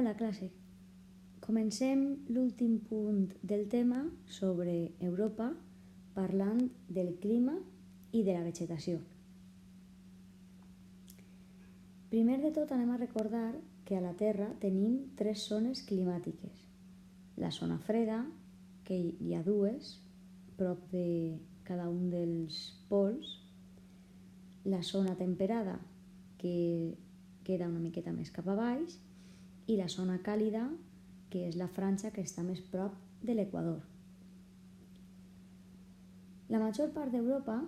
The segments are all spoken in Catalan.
Hola, classe. Comencem l'últim punt del tema sobre Europa parlant del clima i de la vegetació. Primer de tot anem a recordar que a la Terra tenim 3 zones climàtiques. La zona freda, que hi ha dues, prop de cada un dels pols. La zona temperada, que queda una miqueta més cap a baix, i la zona càlida, que és la franja que està més prop de l'equador. La major part d'Europa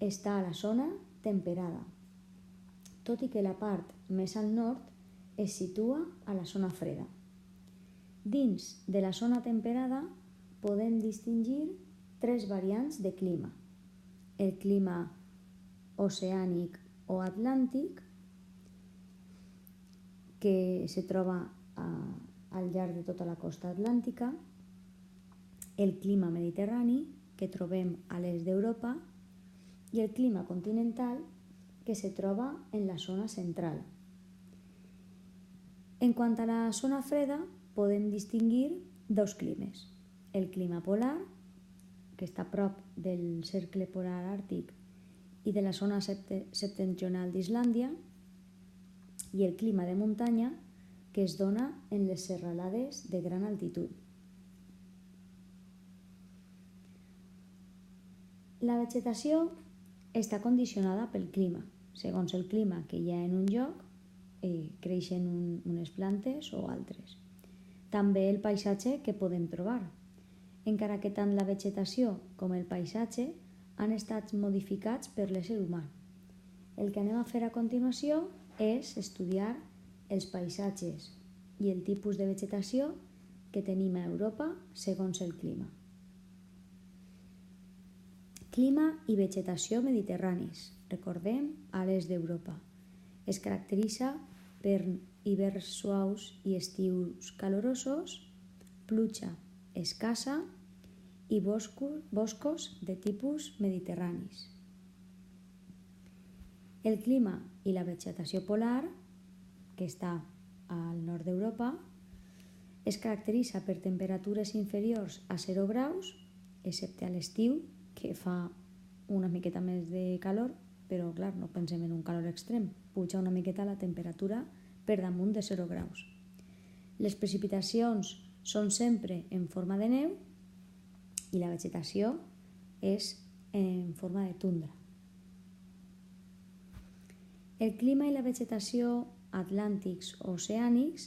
està a la zona temperada, tot i que la part més al nord es situa a la zona freda. Dins de la zona temperada podem distingir 3 variants de clima: el clima oceànic o atlàntic, que se troba al llarg de tota la costa atlàntica, el clima mediterrani, que trobem a l'est d'Europa, i el clima continental, que se troba en la zona central. En quant a la zona freda, podem distingir 2 climes: el clima polar, que està a prop del cercle polar àrtic i de la zona septentrional d'Islàndia, i el clima de muntanya, que es dona en les serralades de gran altitud. La vegetació està condicionada pel clima. Segons el clima que hi ha en un lloc, creixen unes plantes o altres. També el paisatge que podem trobar, encara que tant la vegetació com el paisatge han estat modificats per l'ésser humà. El que anem a fer a continuació és estudiar els paisatges i el tipus de vegetació que tenim a Europa segons el clima. Clima i vegetació mediterranis. Recordem, a l'est d'Europa. Es caracteritza per hiverns suaus i estius calorosos, pluja escassa i boscos de tipus mediterranis. El clima i la vegetació polar, que està al nord d'Europa, es caracteritza per temperatures inferiors a 0 graus, excepte a l'estiu, que fa una miqueta més de calor, però clar, no pensem en un calor extrem, puja una miqueta la temperatura per damunt de 0 graus. Les precipitacions són sempre en forma de neu i la vegetació és en forma de tundra. El clima i la vegetació atlàntics o oceànics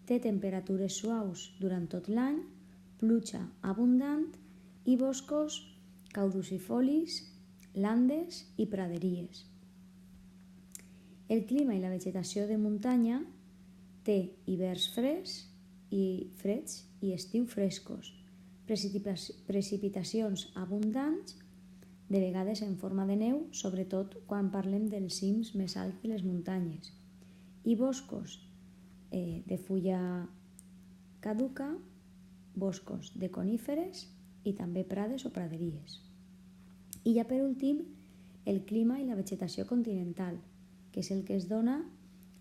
té temperatures suaus durant tot l'any, pluja abundant i boscos caducifolis, landes i praderies. El clima i la vegetació de muntanya té hiverns freds i estius frescos, precipitacions abundants, de vegades en forma de neu, sobretot quan parlem dels cims més alts de les muntanyes, i boscos de fulla caduca, boscos de coníferes i també prades o praderies. I ja per últim, el clima i la vegetació continental, que és el que es dona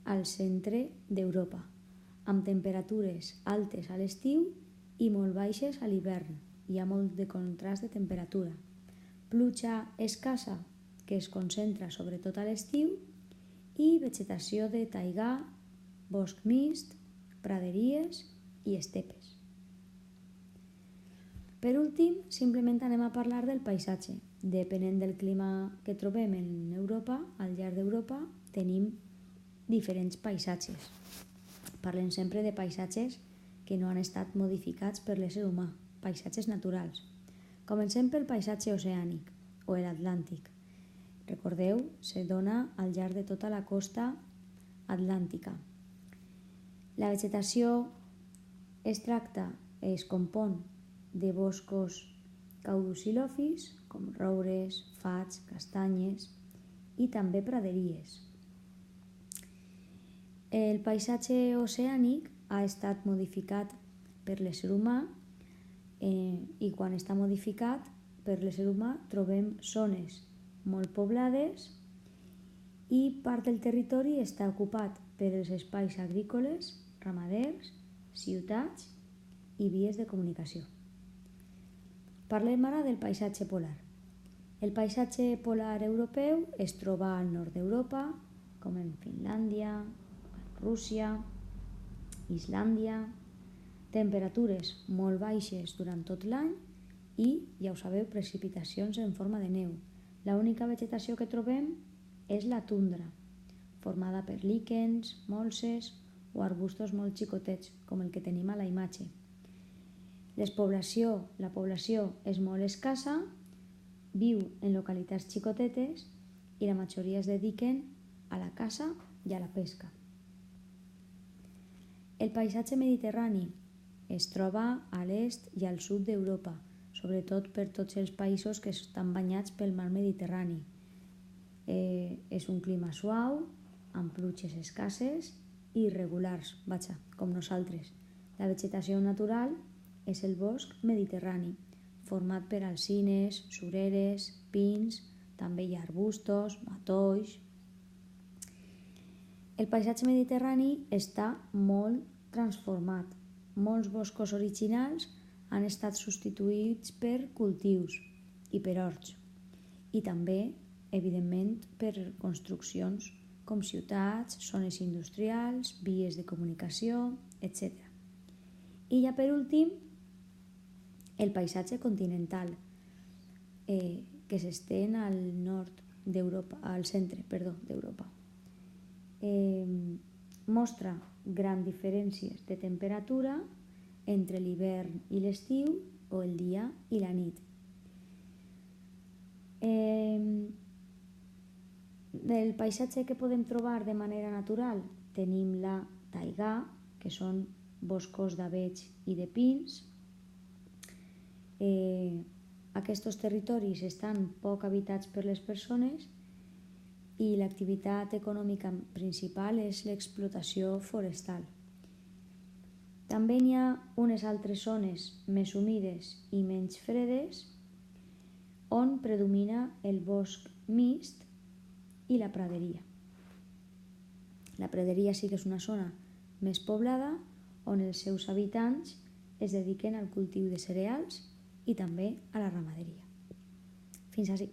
al centre d'Europa, amb temperatures altes a l'estiu i molt baixes a l'hivern. Hi ha molt de contrast de temperatura. Pluja escassa, que es concentra sobretot a l'estiu, i vegetació de taigà, bosc mixt, praderies i estepes. Per últim, simplement anem a parlar del paisatge. Depenent del clima que trobem en Europa, al llarg d'Europa, tenim diferents paisatges. Parlem sempre de paisatges que no han estat modificats per l'ésser humà, paisatges naturals. Comencem pel paisatge oceànic o l'Atlàntic. Recordeu, se dona al llarg de tota la costa atlàntica. La vegetació es compon de boscos caducifòlis, com roures, faigs, castanyes, i també praderies. El paisatge oceànic ha estat modificat per l'ésser humà i quan està modificat per l'ésser humà trobem zones molt poblades i part del territori està ocupat per els espais agrícoles ramaders, ciutats i vies de comunicació. Parlem ara del paisatge polar. El paisatge polar europeu es troba al nord d'Europa, com en Finlàndia, Rússia, Islàndia, temperatures molt baixes durant tot l'any i, ja ho sabeu, precipitacions en forma de neu. L'única vegetació que trobem és la tundra, formada per líquens, molses o arbustos molt xicotets, com el que tenim a la imatge. La població és molt escassa, viu en localitats xicotetes i la majoria es dediquen a la caça i a la pesca. El paisatge mediterrani es troba a l'est i al sud d'Europa, sobretot per tots els països que estan banyats pel mar Mediterrani. És un clima suau, amb pluges escasses i irregulars, com nosaltres. La vegetació natural és el bosc mediterrani, format per alzines, sureres, pins, també hi ha arbustos, matolls. El paisatge mediterrani està molt transformat. Molts boscos originals han estat substituïts per cultius i per horts, i també, evidentment, per construccions com ciutats, zones industrials, vies de comunicació, etc. I ja per últim, el paisatge continental, que s'estén al nord d'Europa, al centre, d'Europa. Mostra grans diferències de temperatura entre l'hivern i l'estiu o el dia i la nit. Del paisatge que podem trobar de manera natural tenim la taigà, que són boscos d'avetx i de pins. Aquests territoris estan poc habitats per les persones i l'activitat econòmica principal és l'explotació forestal. També n'hi ha unes altres zones més humides i menys fredes on predomina el bosc mixt i la praderia. La praderia sí que és una zona més poblada on els seus habitants es dediquen al cultiu de cereals i també a la ramaderia. Fins ací.